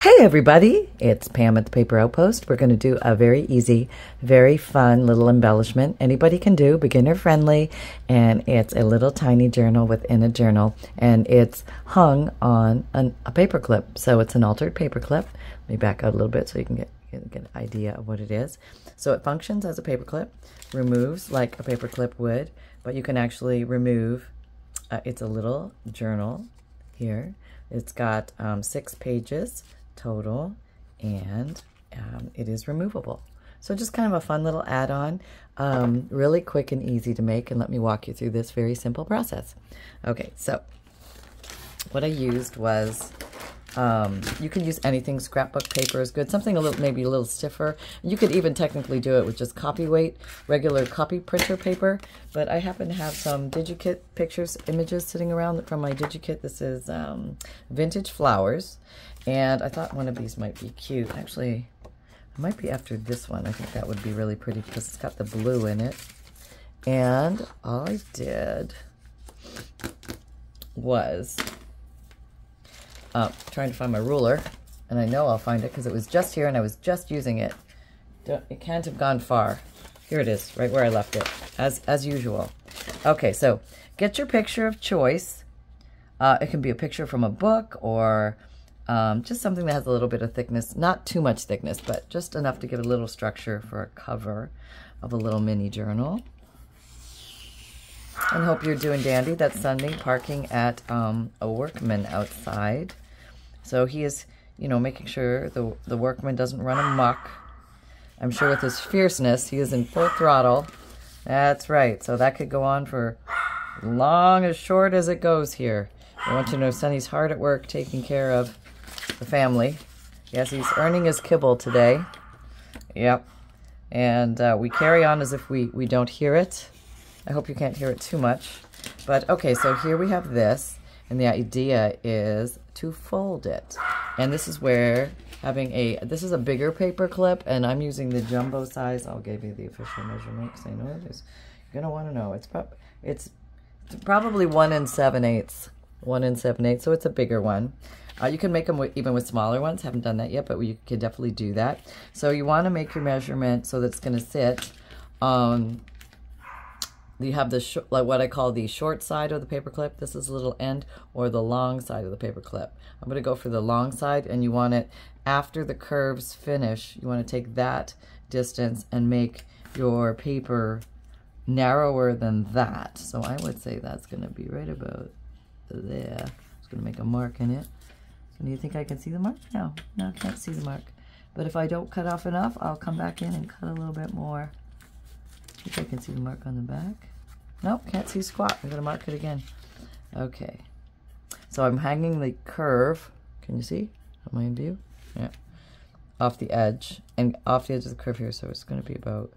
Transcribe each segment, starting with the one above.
Hey everybody, it's Pam at the Paper Outpost. We're going to do a very easy, very fun little embellishment anybody can do, beginner friendly, and it's a little tiny journal within a journal, and it's hung on a paper clip. So it's an altered paper clip. Let me back out a little bit so you can get an idea of what it is. So it functions as a paper clip, removes like a paper clip would, but you can actually remove, it's a little journal here. It's got 6 pages total, and it is removable. So just kind of a fun little add-on, really quick and easy to make, and let me walk you through this very simple process. Okay, so what I used was, you can use anything, scrapbook paper is good, something maybe a little stiffer. You could even technically do it with just copy weight, regular copy printer paper, but I happen to have some Digikit images sitting around from my Digikit. This is vintage flowers, and I thought one of these might be cute. Actually, I might be after this one. I think that would be really pretty because it's got the blue in it. And all I did was trying to find my ruler, and I know I'll find it because it was just here and I was just using it. It can't have gone far. Here it is, right where I left it, as usual. Okay, so get your picture of choice. It can be a picture from a book or just something that has a little bit of thickness, not too much thickness, but just enough to give a little structure for a cover of a little mini journal. And hope you're doing dandy. That's Sunday, parking at a workman outside. So he is, you know, making sure the workman doesn't run amok. I'm sure with his fierceness, he is in full throttle. That's right. So that could go on for long as short as it goes here. I want you to know Sonny's hard at work taking care of the family. Yes, he's earning his kibble today. Yep. And we carry on as if we don't hear it. I hope you can't hear it too much. But okay, so here we have this, and the idea is to fold it. And this is where this is a bigger paper clip, and I'm using the jumbo size. I'll give you the official measurement because I know it is. You're gonna want to know. It's probably 1 7/8. 1 7/8, so it's a bigger one. You can make them even with smaller ones. Haven't done that yet, but you can definitely do that. So you want to make your measurement so that it's going to sit. You have the like what I call the short side of the paper clip. This is a little end, or the long side of the paper clip. I'm going to go for the long side, and you want it after the curves finish. You want to take that distance and make your paper narrower than that. So I would say that's going to be right about there. I'm just going to make a mark in it. Do you think I can see the mark? No, I can't see the mark. But if I don't cut off enough, I'll come back in and cut a little bit more. I think I can see the mark on the back. Nope, can't see squat. I'm going to mark it again. Okay. So I'm hanging the curve. Can you see? Am I in view? Yeah. Off the edge. And off the edge of the curve here. So it's going to be about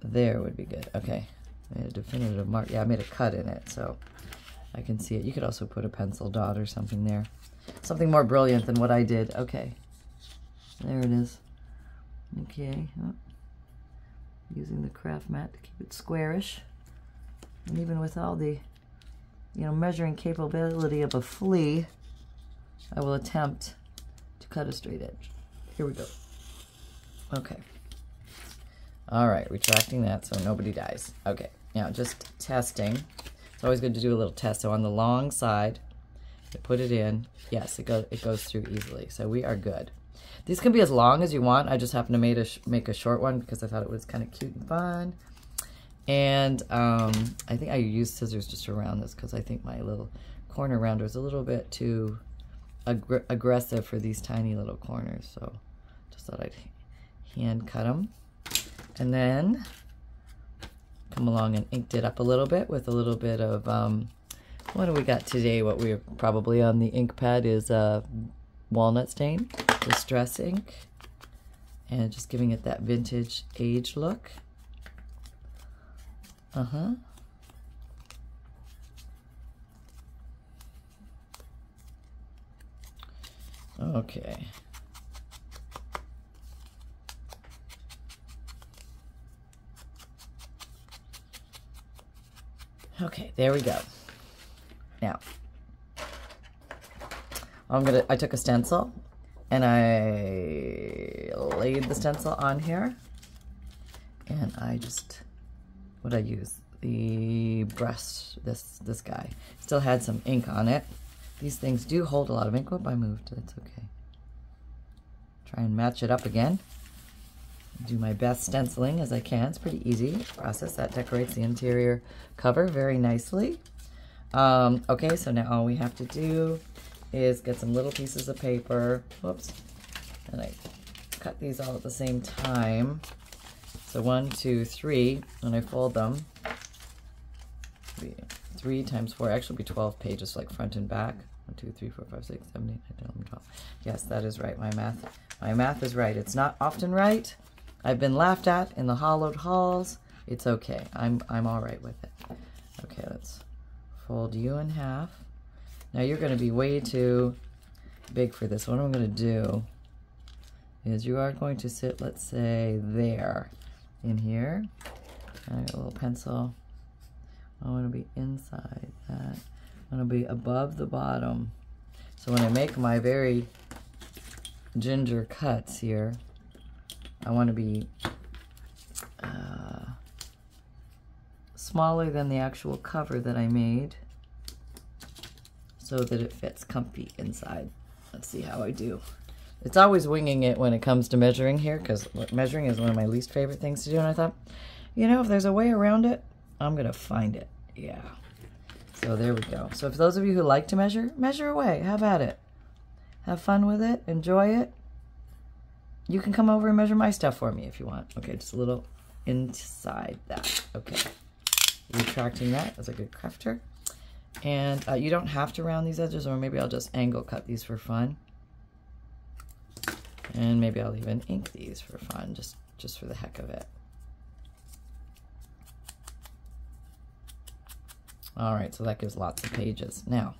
there would be good. Okay. I made a definitive mark. Yeah, I made a cut in it, so I can see it. You could also put a pencil dot or something there. Something more brilliant than what I did. Okay. There it is. Okay. Oh. Using the craft mat to keep it squarish. And even with all the, measuring capability of a flea, I will attempt to cut a straight edge. Here we go. Okay. All right, retracting that so nobody dies. Okay, now just testing. It's always good to do a little test. So on the long side, you put it in. Yes, it goes through easily. So we are good. These can be as long as you want. I just happened to make a short one because I thought it was kind of cute and fun. And I think I used scissors just around this because I think my little corner rounder is a little bit too aggressive for these tiny little corners. So just thought I'd hand cut them. And then come along and inked it up a little bit with a little bit of, what do we got today? What we're probably on the ink pad is walnut stain, distress ink, and just giving it that vintage age look. Okay. Okay, there we go. Now, I took a stencil and I laid the stencil on here, and I just, what I use, the brush, this guy, still had some ink on it. These things do hold a lot of ink. Oh, I moved, that's okay. Try and match it up again. Do my best stenciling as I can. It's pretty easy process. That decorates the interior cover very nicely. Okay, so now all we have to do is get some little pieces of paper. Whoops. And I cut these all at the same time. So 1, 2, 3. When I fold them, 3 times 4, actually be 12 pages, like front and back. 1, 2, 3, 4, 5, 6, 7, 8, 9, 10, 11, 12. Yes, that is right. My math is right. It's not often right. I've been laughed at in the hollowed halls. It's okay. I'm all right with it. Okay, let's fold you in half. Now you're going to be way too big for this. What I'm going to do is you are going to sit, let's say, there in here. I got a little pencil. I want to be inside that. I want to be above the bottom. So when I make my very ginger cuts here, I want to be smaller than the actual cover that I made so that it fits comfy inside. Let's see how I do. It's always winging it when it comes to measuring here, because measuring is one of my least favorite things to do, and I thought, you know, if there's a way around it, I'm going to find it. Yeah. So there we go. So if those of you who like to measure, measure away. Have at it. Have fun with it. Enjoy it. You can come over and measure my stuff for me if you want. Okay, just a little inside that. Okay. Retracting that as a good crafter. And you don't have to round these edges, or maybe I'll just angle cut these for fun. And maybe I'll even ink these for fun, just for the heck of it. All right, so that gives lots of pages. Now,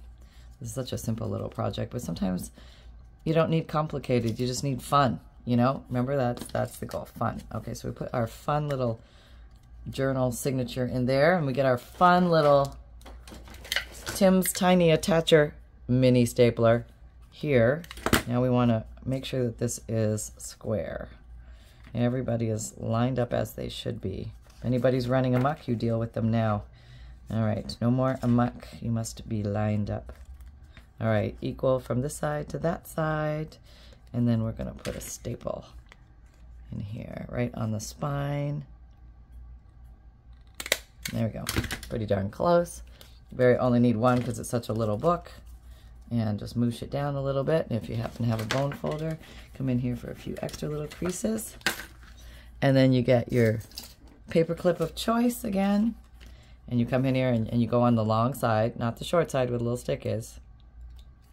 this is such a simple little project, but sometimes you don't need complicated, you just need fun. You know, remember that's the goal, fun. Okay, so we put our fun little journal signature in there, and we get our fun little Tim's Tiny Attacher mini stapler here. Now we want to make sure that this is square. Everybody is lined up as they should be. If anybody's running amok, you deal with them now. All right, no more amok. You must be lined up. All right, equal from this side to that side. And then we're going to put a staple in here, right on the spine. There we go. Pretty darn close. Only need one because it's such a little book. And just moosh it down a little bit. And if you happen to have a bone folder, come in here for a few extra little creases. And then you get your paper clip of choice again. And you come in here and you go on the long side, not the short side where the little stick is.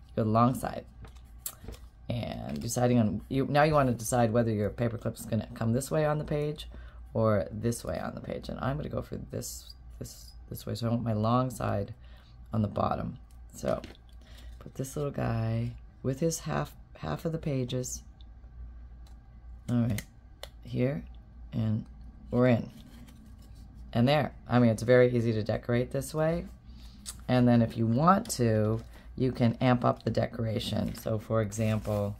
You go the long side. And deciding on, now you want to decide whether your paper clip is going to come this way on the page or this way on the page. And I'm going to go for this way. So I want my long side on the bottom. So put this little guy with his half of the pages. All right, here, and we're in. And there. I mean, it's very easy to decorate this way. And then if you want to, you can amp up the decoration. So for example,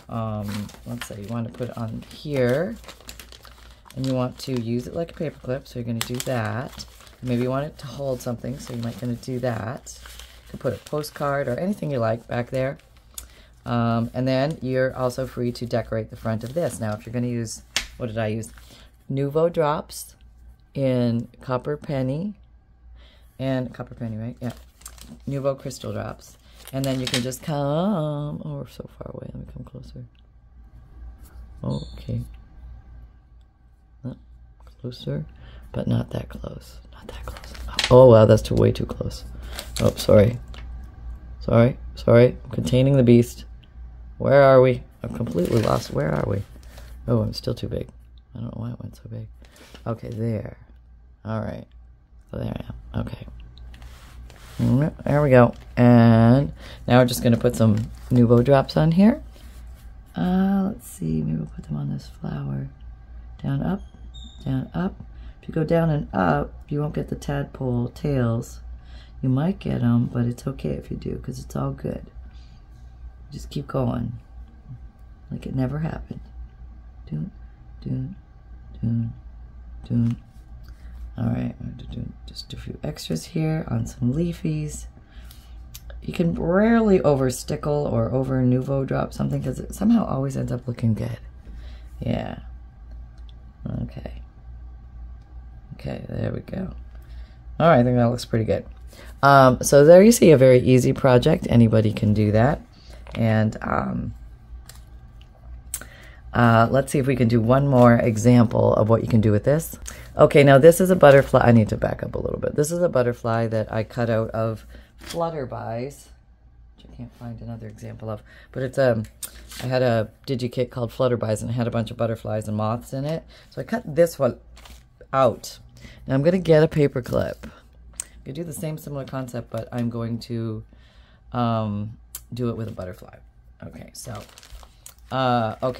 let's say you want to put it on here and you want to use it like a paper clip. So you're going to do that. Maybe you want it to hold something. So you might going to do that. You can put a postcard or anything you like back there. And then you're also free to decorate the front of this. Now, if you're going to use, what did I use? Nouveau drops in Copper Penny. And Copper Penny, right? Yeah. Nouveau crystal drops, and then you can just come. Oh, we're so far away. Let me come closer. Okay, closer, but not that close. Not that close. Oh wow, that's way too close. Oh, sorry. I'm containing the beast. Where are we? I'm completely lost. Where are we? Oh, I'm still too big. I don't know why it went so big. Okay, there. All right. So there I am. Okay. There we go. And now we're just going to put some Nouveau drops on here. Let's see. Maybe we'll put them on this flower. Down, up, down, up. If you go down and up, you won't get the tadpole tails. You might get them, but it's okay if you do because it's all good. Just keep going. Like it never happened. Doon, doon, doon, doon. All right, I'm going to do just a few extras here on some leafies. You can rarely over stickle or over nouveau drop something because it somehow always ends up looking good. Yeah. Okay. Okay, there we go. All right, I think that looks pretty good. So there you see a very easy project. Anybody can do that. And let's see if we can do one more example of what you can do with this. Okay, now this is a butterfly. I need to back up a little bit. This is a butterfly that I cut out of Flutterbys, which I can't find another example of. But it's I had a Digikit called Flutterbys and it had a bunch of butterflies and moths in it. So I cut this one out. Now I'm going to get a paper clip. I'm going to do the same similar concept, but I'm going to do it with a butterfly. Okay,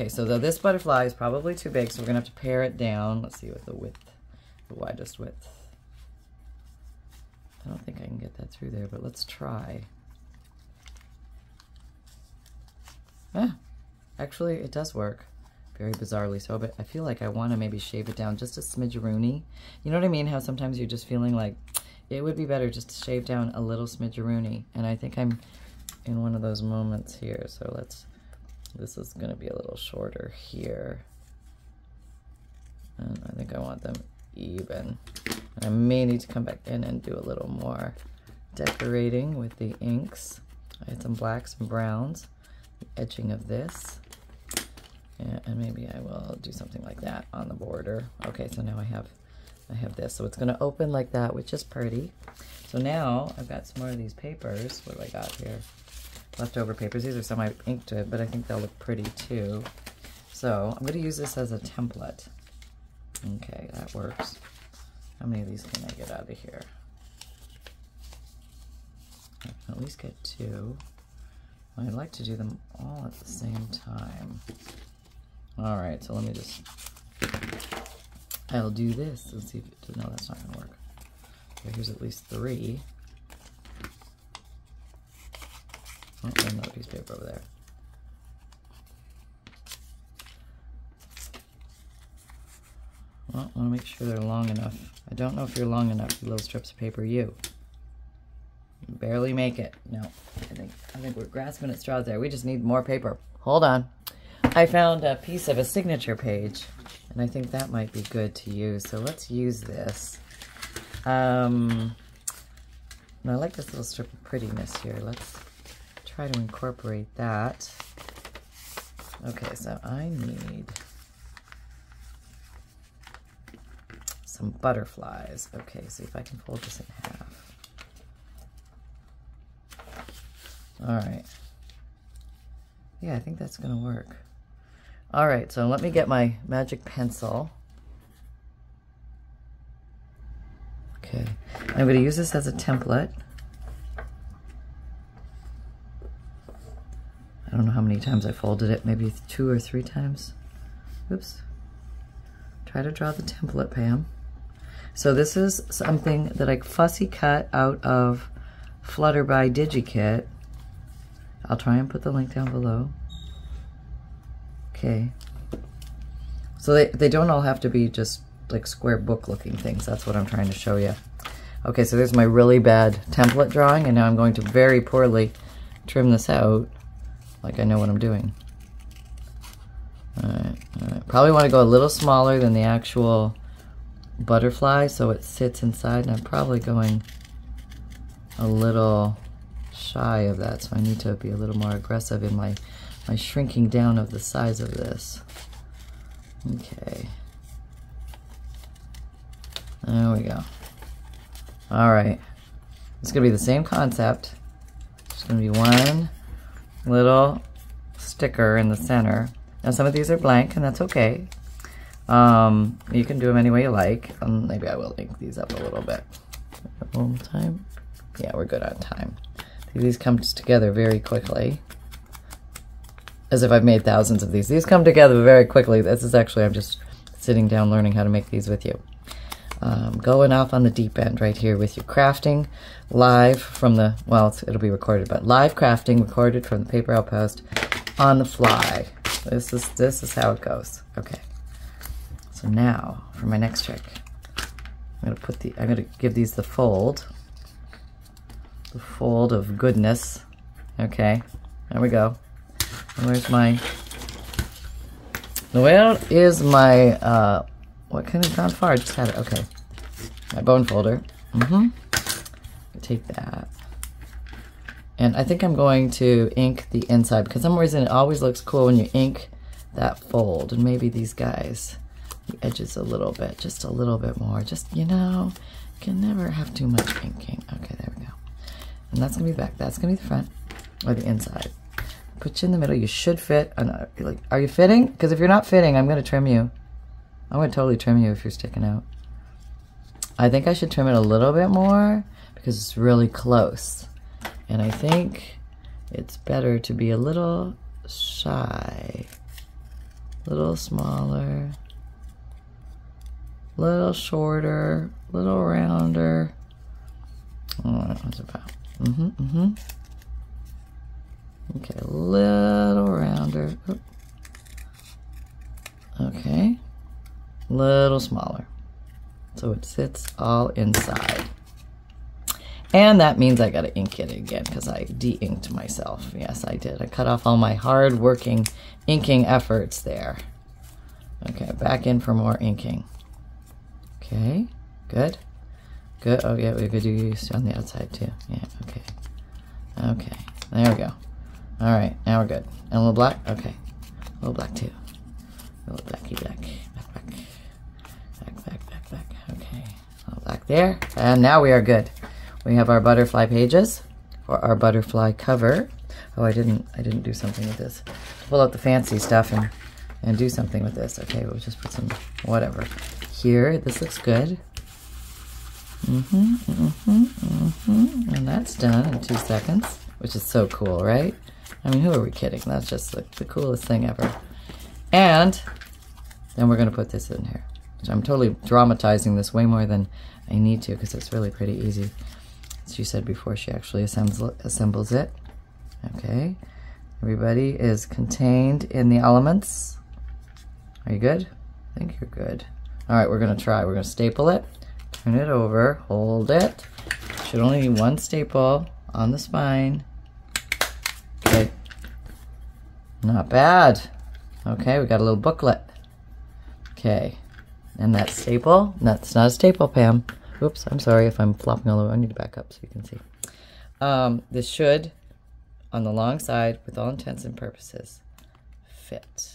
so this butterfly is probably too big, so we're gonna have to pare it down. Let's see what the width, the widest width. I don't think I can get that through there, but let's try. Actually, it does work. Very bizarrely so, but I feel like I want to maybe shave it down just a smidgeroony. You know what I mean? How sometimes you're just feeling like it would be better just to shave down a little smidgeroony. And I think I'm in one of those moments here. So this is going to be a little shorter here. And I think I want them even. And I may need to come back in and do a little more decorating with the inks. I had some blacks and browns, the edging of this. Yeah, and maybe I will do something like that on the border. Okay, so now I have this. So it's going to open like that, which is pretty. So now I've got some more of these papers. What do I got here? Leftover papers. These are some I inked it, but I think they'll look pretty too. So I'm going to use this as a template. Okay, that works. How many of these can I get out of here? I can at least get 2. I'd like to do them all at the same time. All right, so let me just, I'll do this. Let's see if it, no, that's not gonna work. Okay, here's at least 3. Oh, there's another piece of paper over there. Well, I wanna make sure they're long enough. I don't know if you're long enough, you little strips of paper, you. Barely make it. No, I think we're grasping at straws there. We just need more paper. Hold on. I found a piece of a signature page, and I think that might be good to use. So let's use this. And I like this little strip of prettiness here. Let's try to incorporate that. Okay, so I need some butterflies. Okay, see if I can fold this in half. All right. Yeah, I think that's going to work. All right, so let me get my magic pencil. Okay, I'm going to use this as a template. I don't know how many times I folded it, maybe 2 or 3 times. Oops. Try to draw the template, Pam. So this is something that I fussy cut out of Flutterby Digikit. I'll try and put the link down below. Okay. So they don't all have to be just like square book looking things. That's what I'm trying to show you. Okay, so there's my really bad template drawing, and now I'm going to very poorly trim this out like I know what I'm doing. All right. Probably want to go a little smaller than the actual butterfly so it sits inside, and I'm probably going a little shy of that, so I need to be a little more aggressive in my shrinking down of the size of this. Okay. There we go. All right. It's going to be the same concept. There's going to be one little sticker in the center. Now some of these are blank, and that's okay. You can do them any way you like. Maybe I will ink these up a little bit. One more time. Yeah, we're good on time. These come together very quickly. As if I've made thousands of these. These come together very quickly. This is actually, I'm just sitting down learning how to make these with you. going off on the deep end right here with you. Crafting live from the, well, it'll be recorded, but live crafting recorded from the Paper Outpost on the fly. This is how it goes. Okay. So now for my next trick, I'm gonna give these the fold of goodness. Okay, there we go. And where's my, where is my, what kind of gone far? I just had it, okay. My bone folder. Take that. And I think I'm going to ink the inside because for some reason it always looks cool when you ink that fold. And maybe these guys, the edges a little bit, just a little bit more. Just, you know, you can never have too much inking. Okay, there we go. And that's gonna be back. That's gonna be the front or the inside. Put you in the middle. You should fit. Like, are you fitting? Because if you're not fitting, I'm gonna trim you. I'm gonna totally trim you if you're sticking out. I think I should trim it a little bit more because it's really close. And I think it's better to be a little shy, a little smaller, a little shorter, a little rounder. Oh, that one's about. Okay, a little rounder. Oop. Okay, a little smaller. So it sits all inside. And that means I gotta ink it again because I de-inked myself. Yes, I did. I cut off all my hard-working inking efforts there. Okay, back in for more inking. Okay, good. Good. Oh yeah, we could do use on the outside too. Yeah, okay. Okay, there we go. All right, now we're good. And a little black? Okay. A little black too. A little blacky black. Back. Okay. A little black there. And now we are good. We have our butterfly pages for our butterfly cover. Oh, I didn't do something with this. Pull out the fancy stuff and do something with this. Okay, we'll just put some whatever. Here, this looks good. And that's done in 2 seconds, which is so cool, right? I mean, who are we kidding? That's just the coolest thing ever. And then we're gonna put this in here. So I'm totally dramatizing this way more than I need to because it's really pretty easy. As she said before, she actually assembles it. Okay, everybody is contained in the elements. Are you good? I think you're good. All right, we're gonna try. We're gonna staple it, turn it over, hold it. Should only be 1 staple on the spine. Okay, not bad. Okay, we got a little booklet. Okay, and that staple, that's not a staple, Pam. Oops, I'm sorry if I'm flopping all over. I need to back up so you can see. This should, on the long side, with all intents and purposes, fit.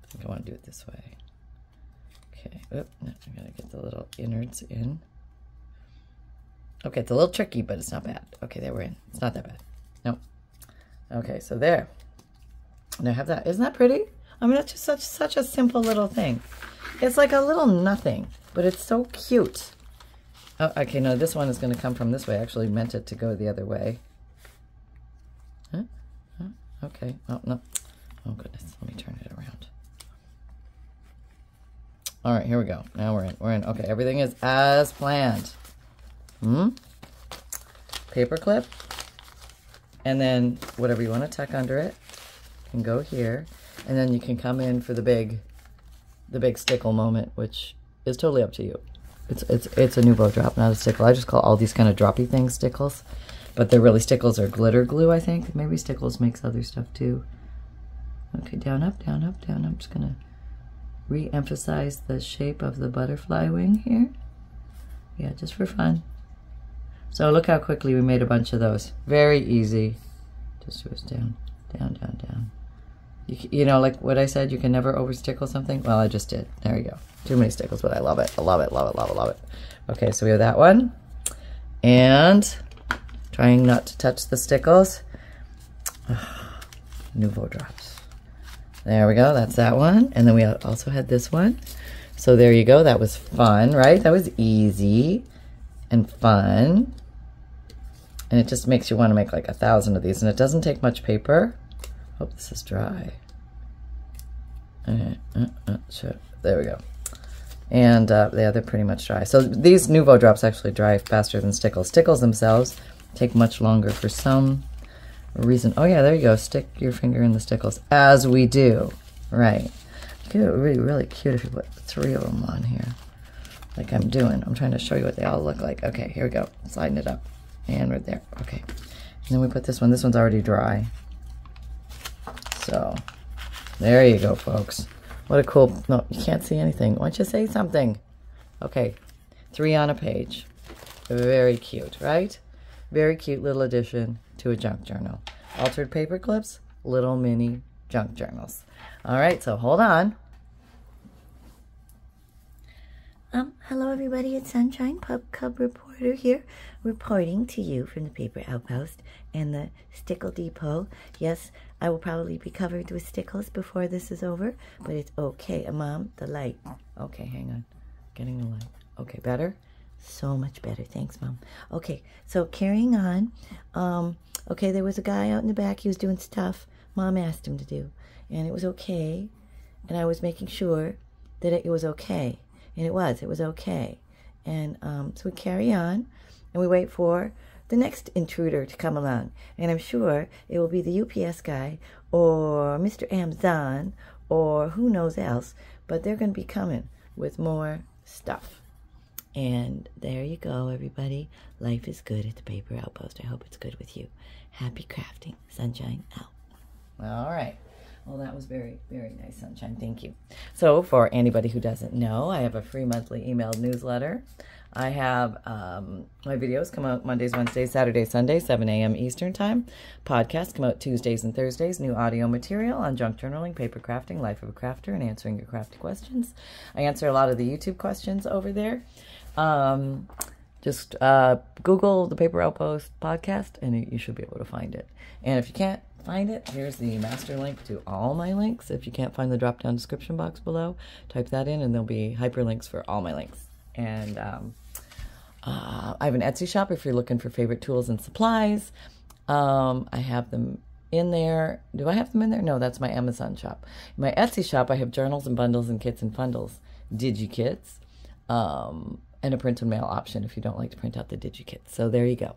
I think I want to do it this way. Okay, oop, no, I gotta get the little innards in. Okay, it's a little tricky, but it's not bad. Okay, there we're in. It's not that bad. Nope. Okay, so there. And I have that. Isn't that pretty? I mean, that's just such a simple little thing. It's like a little nothing, but it's so cute. Oh, okay, no, this one is going to come from this way. I actually meant it to go the other way. Huh? Huh? Okay. Oh, no. Oh, goodness. Let me turn it around. All right, here we go. Now we're in. We're in. Okay, everything is as planned. Paperclip. And then whatever you want to tuck under it can go here. And then you can come in for the big stickle moment, which is totally up to you. It's a new bow drop, not a stickle. I just call all these kind of droppy things stickles, but they're really stickles or glitter glue, I think. Maybe stickles makes other stuff too. Okay, down, up, down, up, down. I'm just gonna re-emphasize the shape of the butterfly wing here. Yeah, just for fun. So look how quickly we made a bunch of those. Very easy. Just do it down, down, down, down. You know, like what I said, you can never over stickle something. Well, I just did. There you go. Too many stickles, but I love it. I love it, love it, love it, love it. Okay, so we have that one. And trying not to touch the stickles. Nouveau drops. There we go. That's that one. And then we also had this one. So there you go. That was fun, right? That was easy and fun. And it just makes you want to make like 1,000 of these. And it doesn't take much paper. Hope this is dry. Sure. There we go. And yeah, they're pretty much dry. So these Nuvo drops actually dry faster than Stickles. Stickles themselves take much longer for some reason. Oh yeah, there you go. Stick your finger in the Stickles, as we do. Right. It would be really cute if you put 3 of them on here, like I'm doing. I'm trying to show you what they all look like. Okay, here we go. Sliding it up. And right there. Okay. And then we put this one. This one's already dry. So, there you go, folks. What a cool... No, you can't see anything. Why don't you say something? Okay. 3 on a page. Very cute, right? Very cute little addition to a junk journal. Altered paper clips, little mini junk journals. All right, so hold on. Hello everybody, it's Sunshine Pub Cub Reporter here, reporting to you from the Paper Outpost and the Stickle Depot. Yes, I will probably be covered with stickles before this is over, but it's okay. Mom, the light. Okay, hang on. Getting the light. Okay, better? So much better. Thanks, Mom. Okay, so carrying on. Okay, there was a guy out in the back. He was doing stuff Mom asked him to do, and it was okay, and I was making sure that it was okay. And it was okay. And so we carry on, and we wait for the next intruder to come along. And I'm sure it will be the UPS guy, or Mr. Amazon, or who knows else. But they're going to be coming with more stuff. And there you go, everybody. Life is good at the Paper Outpost. I hope it's good with you. Happy crafting. Sunshine out. All right. Well, that was very, very nice, Sunshine. Thank you. So, for anybody who doesn't know, I have a free monthly emailed newsletter. I have my videos come out Mondays, Wednesdays, Saturdays, Sundays, 7 a.m. Eastern Time. Podcasts come out Tuesdays and Thursdays. New audio material on junk journaling, paper crafting, life of a crafter, and answering your crafty questions. I answer a lot of the YouTube questions over there. Just Google the Paper Outpost podcast, and you should be able to find it. And if you can't find it, here's the master link to all my links. If you can't find the drop-down description box below, type that in, and there'll be hyperlinks for all my links. And I have an Etsy shop if you're looking for favorite tools and supplies. I have them in there. Do I have them in there? No, that's my Amazon shop. In my Etsy shop, I have journals and bundles and kits and fundles, Digikits, and a print and mail option if you don't like to print out the Digikit. So there you go.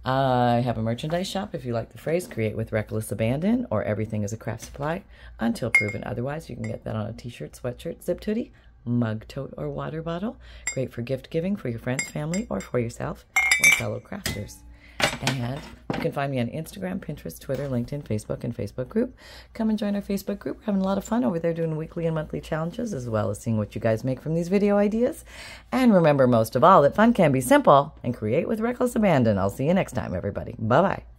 I have a merchandise shop if you like the phrase create with reckless abandon, or everything is a craft supply until proven otherwise. You can get that on a t-shirt, sweatshirt, zip hoodie, mug, tote, or water bottle. Great for gift giving for your friends, family, or for yourself or fellow crafters. And you can find me on Instagram, Pinterest, Twitter, LinkedIn, Facebook, and Facebook group. Come and join our Facebook group. We're having a lot of fun over there doing weekly and monthly challenges, as well as seeing what you guys make from these video ideas. And remember, most of all, that fun can be simple, and create with reckless abandon. I'll see you next time, everybody. Bye-bye.